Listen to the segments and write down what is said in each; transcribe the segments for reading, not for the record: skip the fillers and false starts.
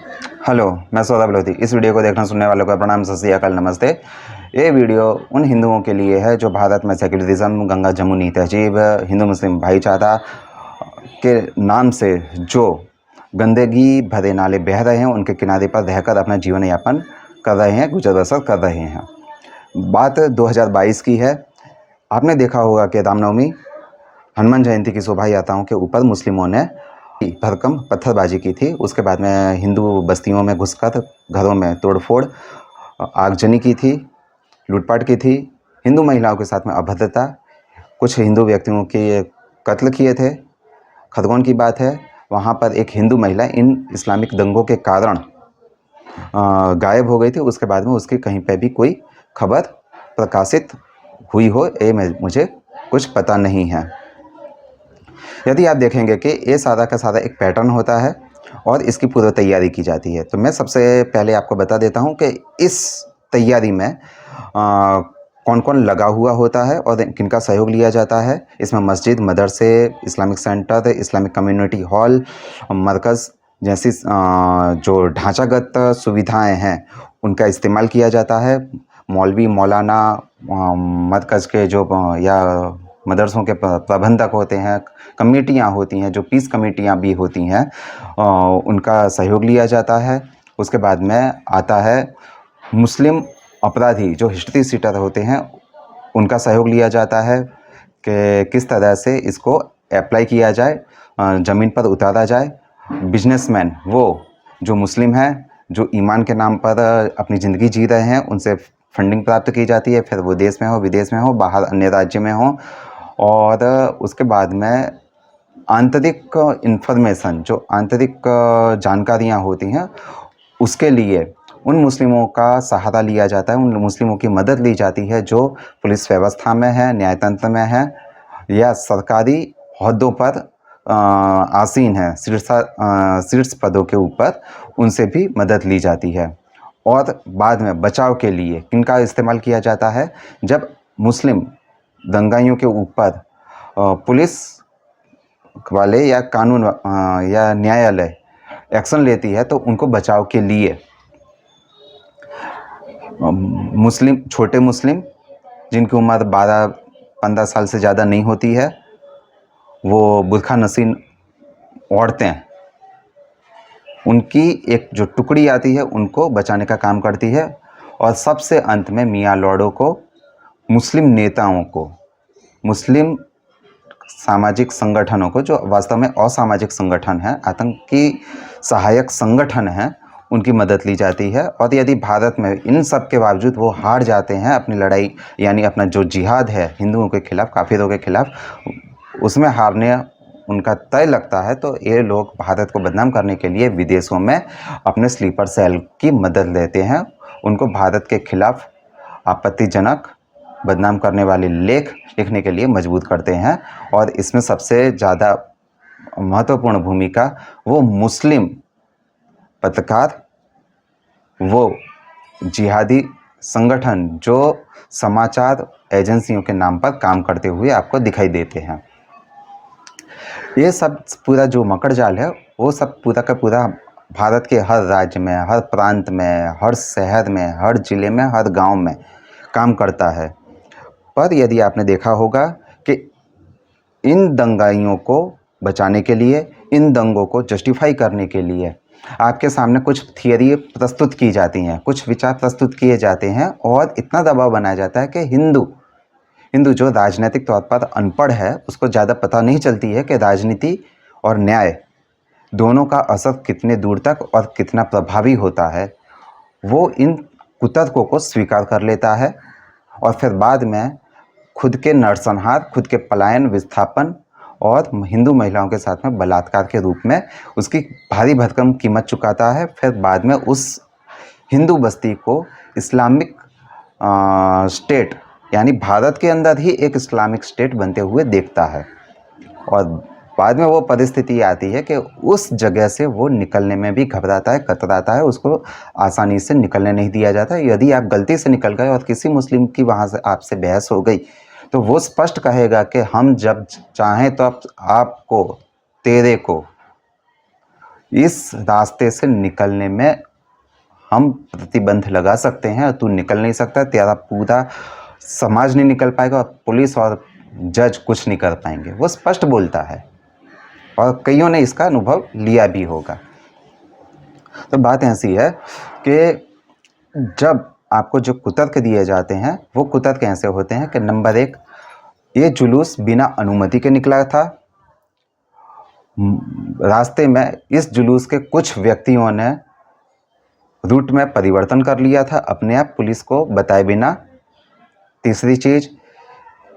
Hello, मैं सौरभ लोधी। इस video को देखना सुनने वालों को प्रणाम, सत श्री अकाल, नमस्ते। ये वीडियो उन हिंदुओं के लिए है जो भारत में सेक्युलरिज्म, गंगा जमुनी तहजीब, हिंदू मुस्लिम भाईचारा के नाम से जो गंदगी भरे नाले बह रहे हैं, उनके किनारे पर रहकर अपना जीवन यापन कर रहे हैं, गुजर बसर कर रहे हैं। बात 2022 की है। आपने देखा होगा कि रामनवमी, हनुमान जयंती की शोभा यात्राओं के ऊपर मुस्लिमों ने भरकम पत्थरबाजी की थी। उसके बाद में हिंदू बस्तियों में घुसकर घरों में तोड़फोड़, आगजनी की थी, लूटपाट की थी, हिंदू महिलाओं के साथ में अभद्रता, कुछ हिंदू व्यक्तियों के कत्ल किए थे। खरगोन की बात है, वहाँ पर एक हिंदू महिला इन इस्लामिक दंगों के कारण गायब हो गई थी। उसके बाद में उसकी कहीं पर भी कोई खबर प्रकाशित हुई हो, ये मुझे कुछ पता नहीं है। यदि आप देखेंगे कि ये सादा का सादा एक पैटर्न होता है और इसकी पूर्व तैयारी की जाती है, तो मैं सबसे पहले आपको बता देता हूँ कि इस तैयारी में कौन कौन लगा हुआ होता है और किनका सहयोग लिया जाता है। इसमें मस्जिद, मदरसे, Islamic centre, Islamic community hall, मरकज़ जैसी जो ढांचागत सुविधाएं हैं उनका इस्तेमाल किया जाता है। मौलवी, मौलाना, मरकज़ के जो या मदरसों के प्रबंधक होते हैं, कमेटियां होती हैं, जो पीस कमेटियां भी होती हैं, उनका सहयोग लिया जाता है। उसके बाद में आता है मुस्लिम अपराधी जो हिस्ट्री सीटर होते हैं, उनका सहयोग लिया जाता है कि किस तरह से इसको अप्लाई किया जाए, ज़मीन पर उतारा जाए। बिजनेसमैन, वो जो मुस्लिम हैं, जो ईमान के नाम पर अपनी ज़िंदगी जी रहे हैं, उनसे फंडिंग प्राप्त की जाती है, फिर वो देश में हो, विदेश में हो, बाहर अन्य राज्य में हो। और उसके बाद में आंतरिक इन्फॉर्मेशन, जो आंतरिक जानकारियाँ होती हैं, उसके लिए उन मुस्लिमों का सहारा लिया जाता है, उन मुस्लिमों की मदद ली जाती है जो पुलिस व्यवस्था में है, न्यायतंत्र में है या सरकारी ओहदों पर आसीन है, शीर्ष पदों के ऊपर, उनसे भी मदद ली जाती है। और बाद में बचाव के लिए किनका इस्तेमाल किया जाता है? जब मुस्लिम दंगाइयों के ऊपर पुलिस वाले या कानून या न्यायालय एक्शन लेती है, तो उनको बचाव के लिए मुस्लिम, छोटे मुस्लिम जिनकी उम्र 12-15 साल से ज़्यादा नहीं होती है, वो बुर्खा नसीन औरतें, उनकी एक जो टुकड़ी आती है उनको बचाने का काम करती है। और सबसे अंत में मियाँ लॉर्डों को, मुस्लिम नेताओं को, मुस्लिम सामाजिक संगठनों को, जो वास्तव में असामाजिक संगठन है, आतंकी सहायक संगठन हैं, उनकी मदद ली जाती है। और यदि भारत में इन सब के बावजूद वो हार जाते हैं अपनी लड़ाई, यानी अपना जो जिहाद है हिंदुओं के खिलाफ, काफिरों के खिलाफ, उसमें हारने उनका तय लगता है, तो ये लोग भारत को बदनाम करने के लिए विदेशों में अपने स्लीपर सेल की मदद लेते हैं, उनको भारत के खिलाफ आपत्तिजनक, बदनाम करने वाले लेख लिखने के लिए मजबूर करते हैं। और इसमें सबसे ज़्यादा महत्वपूर्ण भूमिका वो मुस्लिम पत्रकार, वो जिहादी संगठन जो समाचार एजेंसियों के नाम पर काम करते हुए आपको दिखाई देते हैं। ये सब पूरा जो मकड़ जाल है, वो सब पूरा का पूरा भारत के हर राज्य में, हर प्रांत में, हर शहर में, हर ज़िले में, हर गांव में काम करता है। पर यदि आपने देखा होगा कि इन दंगाइयों को बचाने के लिए, इन दंगों को जस्टिफाई करने के लिए आपके सामने कुछ थियरी प्रस्तुत की जाती हैं, कुछ विचार प्रस्तुत किए जाते हैं और इतना दबाव बनाया जाता है कि हिंदू जो राजनीतिक तौर पर अनपढ़ है, उसको ज़्यादा पता नहीं चलती है कि राजनीति और न्याय दोनों का असर कितने दूर तक और कितना प्रभावी होता है। वो इन कुतर्कों को स्वीकार कर लेता है और फिर बाद में खुद के नरसंहार, खुद के पलायन, विस्थापन और हिंदू महिलाओं के साथ में बलात्कार के रूप में उसकी भारी भरकम कीमत चुकाता है। फिर बाद में उस हिंदू बस्ती को इस्लामिक स्टेट, यानी भारत के अंदर ही एक इस्लामिक स्टेट बनते हुए देखता है। और बाद में वो परिस्थिति आती है कि उस जगह से वो निकलने में भी घबराता है, कतराता है, उसको आसानी से निकलने नहीं दिया जाता। यदि आप गलती से निकल गए और किसी मुस्लिम की वहाँ से आपसे बहस हो गई, तो वो स्पष्ट कहेगा कि हम जब चाहें तो आपको, तेरे को इस रास्ते से निकलने में हम प्रतिबंध लगा सकते हैं। तू निकल नहीं सकता, तेरा पूरा समाज नहीं निकल पाएगा और पुलिस और जज कुछ नहीं कर पाएंगे। वो स्पष्ट बोलता है और कईयों ने इसका अनुभव लिया भी होगा। तो बात ऐसी है कि जब आपको जो कुतर्क दिए जाते हैं वो कुतर्क ऐसे होते हैं कि नंबर 1, ये जुलूस बिना अनुमति के निकला था। रास्ते में इस जुलूस के कुछ व्यक्तियों ने रूट में परिवर्तन कर लिया था अपने आप पुलिस को बताए बिना। तीसरी चीज़,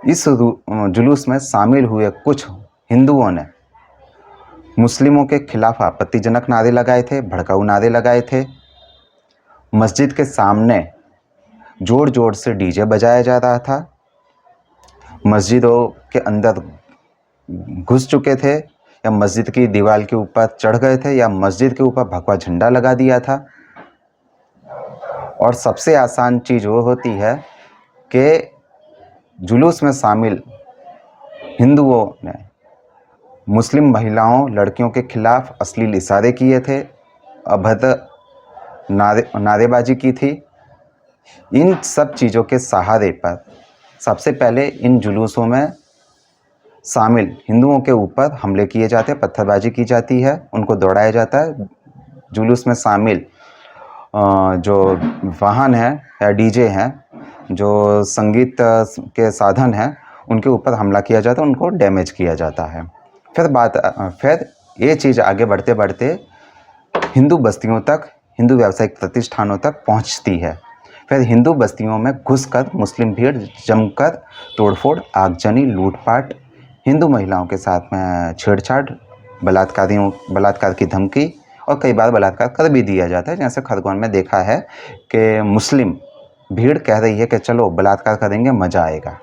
इस जुलूस में शामिल हुए कुछ हिंदुओं ने मुस्लिमों के खिलाफ आपत्तिजनक नारे लगाए थे, भड़काऊ नारे लगाए थे। मस्जिद के सामने जोर जोर से डीजे बजाया जा रहा था। मस्जिदों के अंदर घुस चुके थे या मस्जिद की दीवार के ऊपर चढ़ गए थे या मस्जिद के ऊपर भगवा झंडा लगा दिया था। और सबसे आसान चीज़ वो होती है कि जुलूस में शामिल हिंदुओं ने मुस्लिम महिलाओं, लड़कियों के खिलाफ अश्लील इशारे किए थे, अभद्र नारेबाजी की थी। इन सब चीज़ों के सहारे पर सबसे पहले इन जुलूसों में शामिल हिंदुओं के ऊपर हमले किए जाते हैं, पत्थरबाजी की जाती है, उनको दौड़ाया जाता है। जुलूस में शामिल जो वाहन है या डीजे हैं, जो संगीत के साधन हैं, उनके ऊपर हमला किया जाता है, उनको डैमेज किया जाता है। फिर ये चीज़ आगे बढ़ते बढ़ते हिंदू बस्तियों तक, हिंदू व्यावसायिक प्रतिष्ठानों तक पहुंचती है। फिर हिंदू बस्तियों में घुसकर मुस्लिम भीड़ जमकर तोड़फोड़, आगजनी, लूटपाट, हिंदू महिलाओं के साथ में छेड़छाड़, बलात्कार की धमकी और कई बार बलात्कार कर भी दिया जाता है। जैसे खरगोन में देखा है कि मुस्लिम भीड़ कह रही है कि चलो बलात्कार करेंगे, मज़ा आएगा।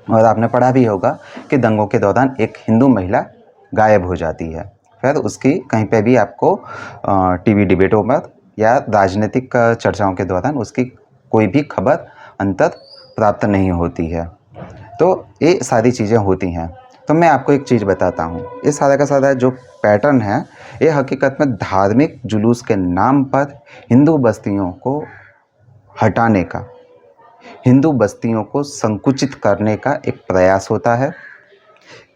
और आपने पढ़ा भी होगा कि दंगों के दौरान एक हिंदू महिला गायब हो जाती है। फिर उसकी कहीं पे भी आपको टीवी डिबेटों पर या राजनीतिक चर्चाओं के दौरान उसकी कोई भी खबर अंतर प्राप्त नहीं होती है। तो ये सारी चीज़ें होती हैं। तो मैं आपको एक चीज़ बताता हूँ, ये सारा का सारा जो पैटर्न है ये हकीकत में धार्मिक जुलूस के नाम पर हिंदू बस्तियों को हटाने का, हिंदू बस्तियों को संकुचित करने का एक प्रयास होता है।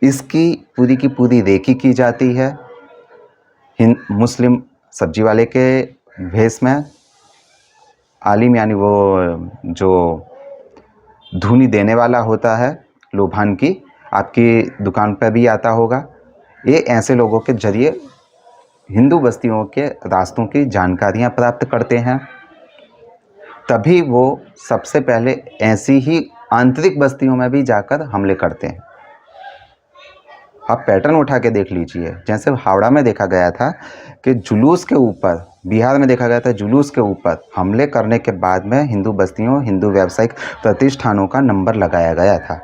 इसकी पूरी की पूरी रेकी की जाती है मुस्लिम सब्जी वाले के भेष में। आलिम यानी वो जो धुनी देने वाला होता है लोभान की, आपकी दुकान पर भी आता होगा। ये ऐसे लोगों के जरिए हिंदू बस्तियों के रास्तों की जानकारियां प्राप्त करते हैं। तभी वो सबसे पहले ऐसी ही आंतरिक बस्तियों में भी जाकर हमले करते हैं। आप पैटर्न उठा के देख लीजिए। जैसे हावड़ा में देखा गया था कि जुलूस के ऊपर, बिहार में देखा गया था जुलूस के ऊपर हमले करने के बाद में हिंदू बस्तियों, हिंदू व्यावसायिक प्रतिष्ठानों का नंबर लगाया गया था।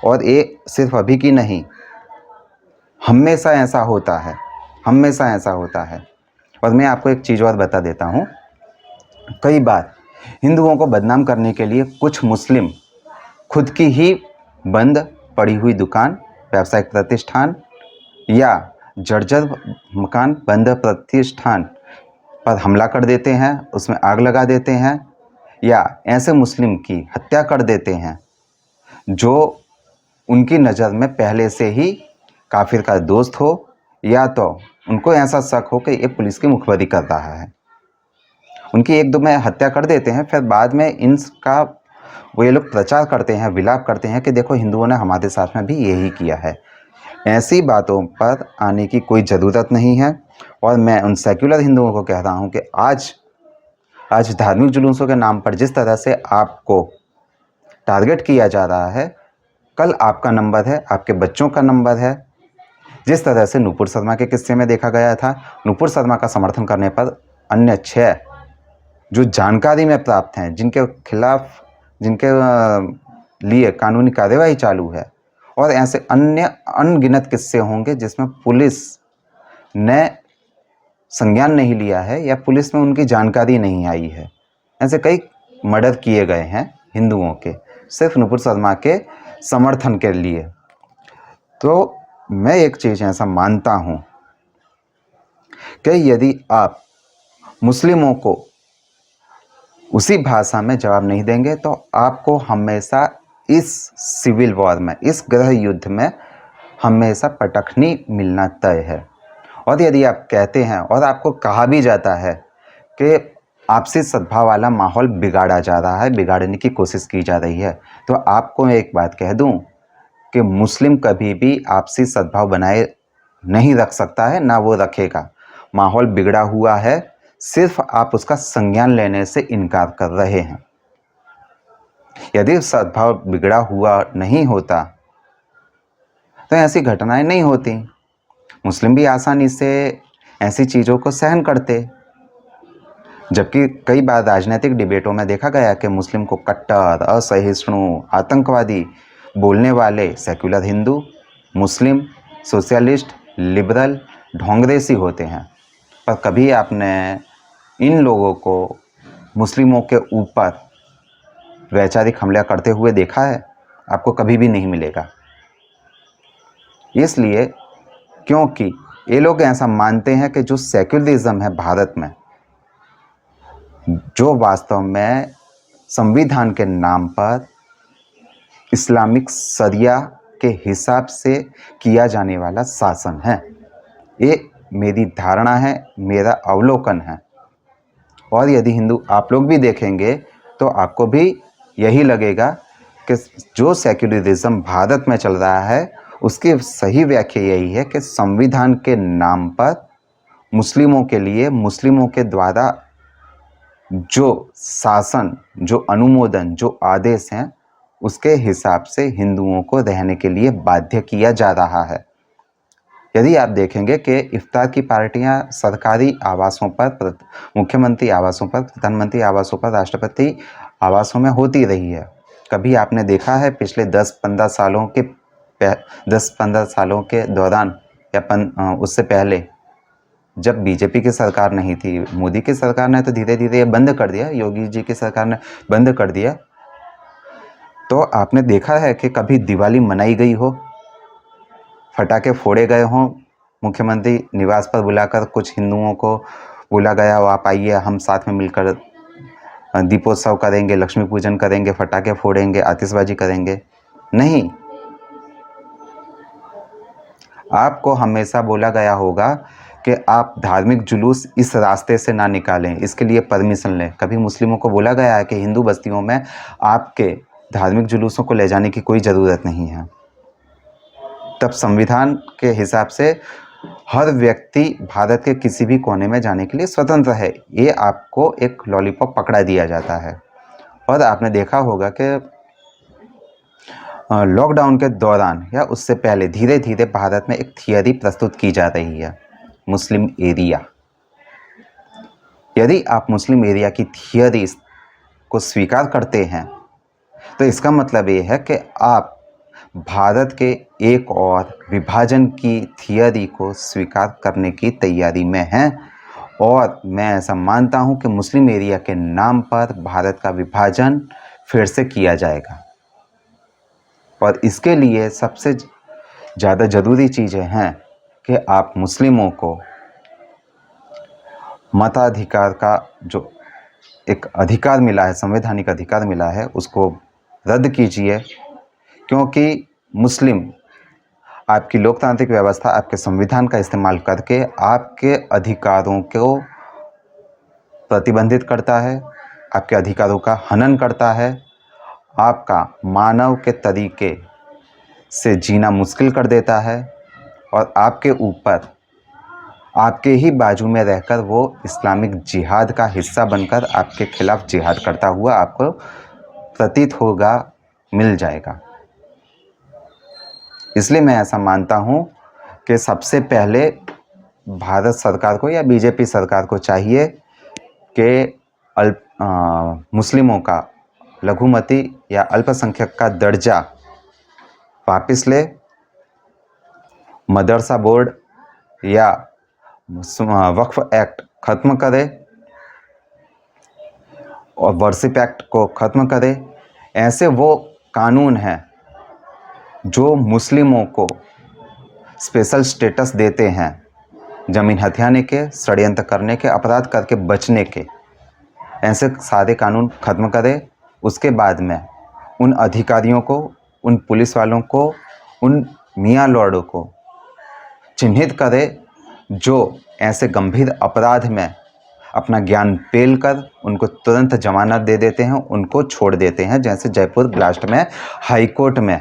और ये सिर्फ अभी की नहीं, हमेशा ऐसा होता है, हमेशा ऐसा होता है। और मैं आपको एक चीज़ और बता देता हूँ, कई बार हिंदुओं को बदनाम करने के लिए कुछ मुस्लिम खुद की ही बंद पड़ी हुई दुकान, व्यावसायिक प्रतिष्ठान या जर्जर मकान, बंद प्रतिष्ठान पर हमला कर देते हैं, उसमें आग लगा देते हैं या ऐसे मुस्लिम की हत्या कर देते हैं जो उनकी नज़र में पहले से ही काफिर का दोस्त हो, या तो उनको ऐसा शक हो कि ये पुलिस की मुखबरी कर रहा है। उनकी एक दो में हत्या कर देते हैं, फिर बाद में इनका वो ये लोग प्रचार करते हैं, विलाप करते हैं कि देखो हिंदुओं ने हमारे साथ में भी यही किया है। ऐसी बातों पर आने की कोई ज़रूरत नहीं है। और मैं उन सेक्युलर हिंदुओं को कह रहा हूँ कि आज धार्मिक जुलूसों के नाम पर जिस तरह से आपको टारगेट किया जा रहा है, कल आपका नंबर है, आपके बच्चों का नंबर है। जिस तरह से नुपुर शर्मा के किस्से में देखा गया था, नुपुर शर्मा का समर्थन करने पर अन्य 6 जो जानकारी में प्राप्त हैं, जिनके खिलाफ, जिनके लिए कानूनी कार्यवाही चालू है, और ऐसे अन्य अनगिनत किस्से होंगे जिसमें पुलिस ने संज्ञान नहीं लिया है या पुलिस में उनकी जानकारी नहीं आई है। ऐसे कई मर्डर किए गए हैं हिंदुओं के, सिर्फ नुपुर शर्मा के समर्थन के लिए। तो मैं एक चीज़ ऐसा मानता हूँ कि यदि आप मुस्लिमों को उसी भाषा में जवाब नहीं देंगे तो आपको हमेशा इस सिविल वॉर में, इस गृह युद्ध में हमेशा पटखनी मिलना तय है। और यदि आप कहते हैं और आपको कहा भी जाता है कि आपसी सद्भाव वाला माहौल बिगाड़ा जा रहा है, बिगाड़ने की कोशिश की जा रही है, तो आपको मैं एक बात कह दूं कि मुस्लिम कभी भी आपसी सद्भाव बनाए नहीं रख सकता है, ना वो रखेगा। माहौल बिगड़ा हुआ है, सिर्फ आप उसका संज्ञान लेने से इनकार कर रहे हैं। यदि सद्भाव बिगड़ा हुआ नहीं होता तो ऐसी घटनाएं नहीं होती। मुस्लिम भी आसानी से ऐसी चीज़ों को सहन करते, जबकि कई बार राजनीतिक डिबेटों में देखा गया कि मुस्लिम को कट्टर, असहिष्णु, आतंकवादी बोलने वाले सेक्युलर हिंदू, मुस्लिम, सोशलिस्ट, लिबरल, ढोंगरेसी होते हैं। पर कभी आपने इन लोगों को मुस्लिमों के ऊपर वैचारिक हमला करते हुए देखा है? आपको कभी भी नहीं मिलेगा। इसलिए क्योंकि ये लोग ऐसा मानते हैं कि जो सेक्युलरिज्म है भारत में, जो वास्तव में संविधान के नाम पर इस्लामिक शरिया के हिसाब से किया जाने वाला शासन है, ये मेरी धारणा है, मेरा अवलोकन है। और यदि हिंदू आप लोग भी देखेंगे तो आपको भी यही लगेगा कि जो सेक्युलरिज्म भारत में चल रहा है उसकी सही व्याख्या यही है कि संविधान के नाम पर मुस्लिमों के लिए, मुस्लिमों के द्वारा जो शासन, जो अनुमोदन, जो आदेश हैं, उसके हिसाब से हिंदुओं को रहने के लिए बाध्य किया जा रहा है। यदि आप देखेंगे कि इफ्तार की पार्टियां सरकारी आवासों पर, मुख्यमंत्री आवासों पर, प्रधानमंत्री आवासों पर, राष्ट्रपति आवासों में होती रही है। कभी आपने देखा है पिछले 10-15 सालों के दौरान या उससे पहले, जब बीजेपी की सरकार नहीं थी, मोदी की सरकार ने तो धीरे धीरे बंद कर दिया, योगी जी की सरकार ने बंद कर दिया, तो आपने देखा है कि कभी दिवाली मनाई गई हो, फटाके फोड़े गए हों, मुख्यमंत्री निवास पर बुलाकर कुछ हिंदुओं को बोला गया हो, आप आइए हम साथ में मिलकर दीपोत्सव करेंगे, लक्ष्मी पूजन करेंगे, फटाके फोड़ेंगे, आतिशबाजी करेंगे? नहीं। आपको हमेशा बोला गया होगा कि आप धार्मिक जुलूस इस रास्ते से ना निकालें, इसके लिए परमिशन लें। कभी मुस्लिमों को बोला गया है कि हिंदू बस्तियों में आपके धार्मिक जुलूसों को ले जाने की कोई ज़रूरत नहीं है? तब संविधान के हिसाब से हर व्यक्ति भारत के किसी भी कोने में जाने के लिए स्वतंत्र है। ये आपको एक लॉलीपॉप पकड़ा दिया जाता है। और आपने देखा होगा कि लॉकडाउन के दौरान या उससे पहले धीरे धीरे भारत में एक थियरी प्रस्तुत की जा रही है, मुस्लिम एरिया। यदि आप मुस्लिम एरिया की थियरी को स्वीकार करते हैं तो इसका मतलब ये है कि आप भारत के एक और विभाजन की थियरी को स्वीकार करने की तैयारी में हैं। और मैं ऐसा मानता हूं कि मुस्लिम एरिया के नाम पर भारत का विभाजन फिर से किया जाएगा। और इसके लिए सबसे ज़्यादा ज़रूरी चीज़ें हैं कि आप मुस्लिमों को मताधिकार का जो एक अधिकार मिला है, संवैधानिक अधिकार मिला है, उसको रद्द कीजिए। क्योंकि मुस्लिम आपकी लोकतांत्रिक व्यवस्था, आपके संविधान का इस्तेमाल करके आपके अधिकारों को प्रतिबंधित करता है, आपके अधिकारों का हनन करता है, आपका मानव के तरीके से जीना मुश्किल कर देता है और आपके ऊपर, आपके ही बाजू में रहकर वो इस्लामिक जिहाद का हिस्सा बनकर आपके खिलाफ जिहाद करता हुआ आपको प्रतीत होगा, मिल जाएगा। इसलिए मैं ऐसा मानता हूँ कि सबसे पहले भारत सरकार को या बीजेपी सरकार को चाहिए कि मुस्लिमों का लघुमती या अल्पसंख्यक का दर्जा वापस ले, मदरसा बोर्ड या वक्फ एक्ट ख़त्म करे और वर्शिप एक्ट को ख़त्म करे। ऐसे वो कानून हैं जो मुस्लिमों को स्पेशल स्टेटस देते हैं, ज़मीन हथियाने के, षड्यंत्र करने के, अपराध करके बचने के ऐसे सारे कानून ख़त्म करे। उसके बाद में उन अधिकारियों को, उन पुलिस वालों को, उन मियाँ लॉर्डों को चिन्हित करे जो ऐसे गंभीर अपराध में अपना ज्ञान पेल कर उनको तुरंत जमानत दे देते हैं, उनको छोड़ देते हैं। जैसे जयपुर ब्लास्ट में हाई कोर्ट में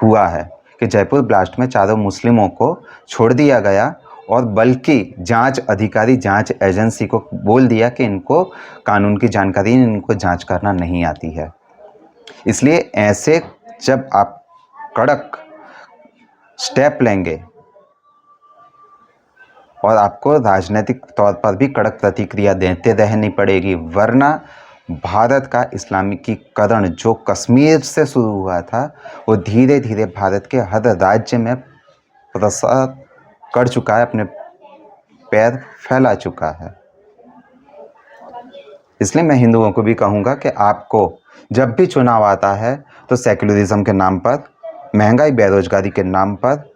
हुआ है कि जयपुर ब्लास्ट में चारों मुस्लिमों को छोड़ दिया गया और बल्कि जांच अधिकारी, जांच एजेंसी को बोल दिया कि इनको कानून की जानकारी, इनको जांच करना नहीं आती है। इसलिए ऐसे जब आप कड़क स्टेप लेंगे और आपको राजनीतिक तौर पर भी कड़क प्रतिक्रिया देते रहनी पड़ेगी, वरना भारत का इस्लामिकीकरण जो कश्मीर से शुरू हुआ था वो धीरे धीरे भारत के हर राज्य में प्रसार कर चुका है, अपने पैर फैला चुका है। इसलिए मैं हिंदुओं को भी कहूँगा कि आपको जब भी चुनाव आता है तो सेक्युलरिज्म के नाम पर, महंगाई बेरोजगारी के नाम पर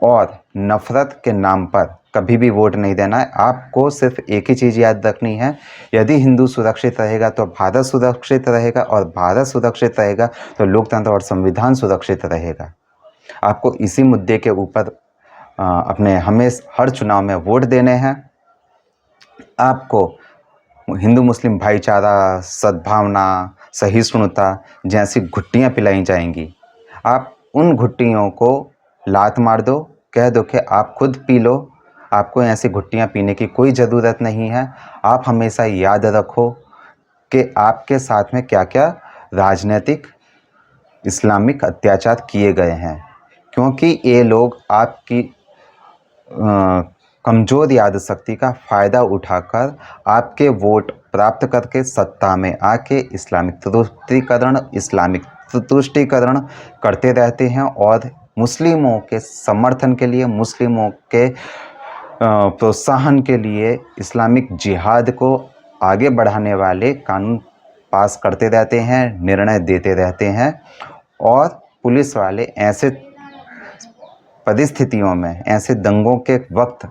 और नफ़रत के नाम पर कभी भी वोट नहीं देना है। आपको सिर्फ एक ही चीज़ याद रखनी है, यदि हिंदू सुरक्षित रहेगा तो भारत सुरक्षित रहेगा और भारत सुरक्षित रहेगा तो लोकतंत्र और संविधान सुरक्षित रहेगा। आपको इसी मुद्दे के ऊपर अपने हर चुनाव में वोट देने हैं। आपको हिंदू मुस्लिम भाईचारा, सद्भावना, सहिष्णुता जैसी घुट्टियाँ पिलाई जाएंगी। आप उन घुट्टियों को लात मार दो, कह दो कि आप खुद पी लो, आपको ऐसी घुट्टियाँ पीने की कोई ज़रूरत नहीं है। आप हमेशा याद रखो कि आपके साथ में क्या क्या राजनीतिक इस्लामिक अत्याचार किए गए हैं, क्योंकि ये लोग आपकी कमज़ोर याद शक्ति का फ़ायदा उठाकर आपके वोट प्राप्त करके सत्ता में आके इस्लामिक तुष्टीकरण करते रहते हैं और मुस्लिमों के समर्थन के लिए, मुस्लिमों के प्रोत्साहन के लिए इस्लामिक जिहाद को आगे बढ़ाने वाले कानून पास करते रहते हैं, निर्णय देते रहते हैं। और पुलिस वाले ऐसे परिस्थितियों में, ऐसे दंगों के वक्त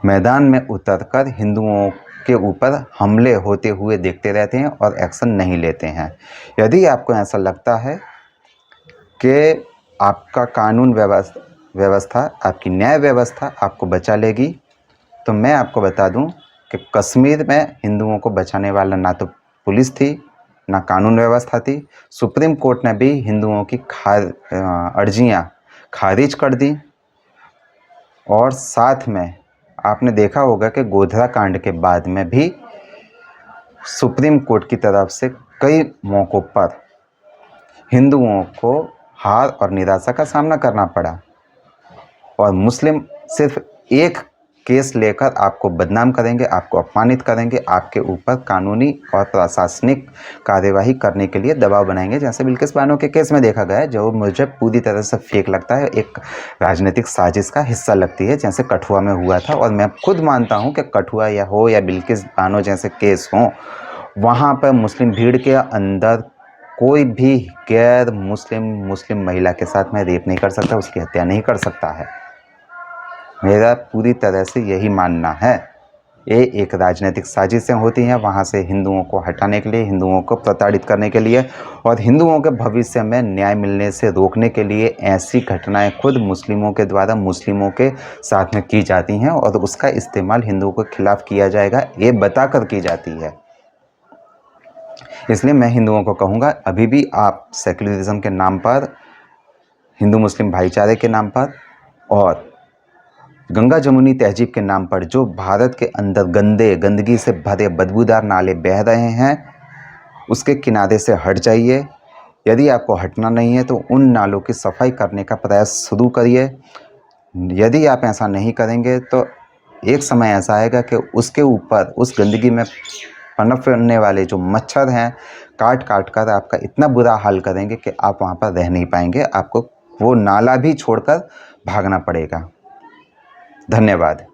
मैदान में उतरकर हिंदुओं के ऊपर हमले होते हुए देखते रहते हैं और एक्शन नहीं लेते हैं। यदि आपको ऐसा लगता है कि आपका कानून व्यवस्था, आपकी न्याय व्यवस्था आपको बचा लेगी, तो मैं आपको बता दूं कि कश्मीर में हिंदुओं को बचाने वाला ना तो पुलिस थी, ना कानून व्यवस्था थी। सुप्रीम कोर्ट ने भी हिंदुओं की अर्जियां खारिज कर दी। और साथ में आपने देखा होगा कि गोधरा कांड के बाद में भी सुप्रीम कोर्ट की तरफ से कई मौक़ों पर हिंदुओं को हार और निराशा का सामना करना पड़ा और मुस्लिम सिर्फ एक केस लेकर आपको बदनाम करेंगे, आपको अपमानित करेंगे, आपके ऊपर कानूनी और प्रशासनिक कार्यवाही करने के लिए दबाव बनाएंगे। जैसे बिल्किस बानो के केस में देखा गया है, जो मुझे पूरी तरह से फेक लगता है, एक राजनीतिक साजिश का हिस्सा लगती है, जैसे कठुआ में हुआ था। और मैं खुद मानता हूँ कि कठुआ या बिल्किस बानो जैसे केस हों, वहाँ पर मुस्लिम भीड़ के अंदर कोई भी गैर मुस्लिम महिला के साथ में रेप नहीं कर सकता, उसकी हत्या नहीं कर सकता है। मेरा पूरी तरह से यही मानना है। ये एक राजनीतिक साजिशें होती हैं वहाँ से हिंदुओं को हटाने के लिए, हिंदुओं को प्रताड़ित करने के लिए और हिंदुओं के भविष्य में न्याय मिलने से रोकने के लिए ऐसी घटनाएं खुद मुस्लिमों के द्वारा मुस्लिमों के साथ में की जाती हैं और उसका इस्तेमाल हिंदुओं के खिलाफ किया जाएगा, ये बताकर की जाती है। इसलिए मैं हिंदुओं को कहूँगा, अभी भी आप सेक्युलरिज्म के नाम पर, हिंदू मुस्लिम भाईचारे के नाम पर और गंगा जमुनी तहजीब के नाम पर जो भारत के अंदर गंदगी से भरे बदबूदार नाले बह रहे हैं, उसके किनारे से हट जाइए। यदि आपको हटना नहीं है तो उन नालों की सफाई करने का प्रयास शुरू करिए। यदि आप ऐसा नहीं करेंगे तो एक समय ऐसा आएगा कि उसके ऊपर, उस गंदगी में पनपने वाले जो मच्छर हैं, काट कर आपका इतना बुरा हाल करेंगे कि आप वहाँ पर रह नहीं पाएंगे, आपको वो नाला भी छोड़कर भागना पड़ेगा। धन्यवाद।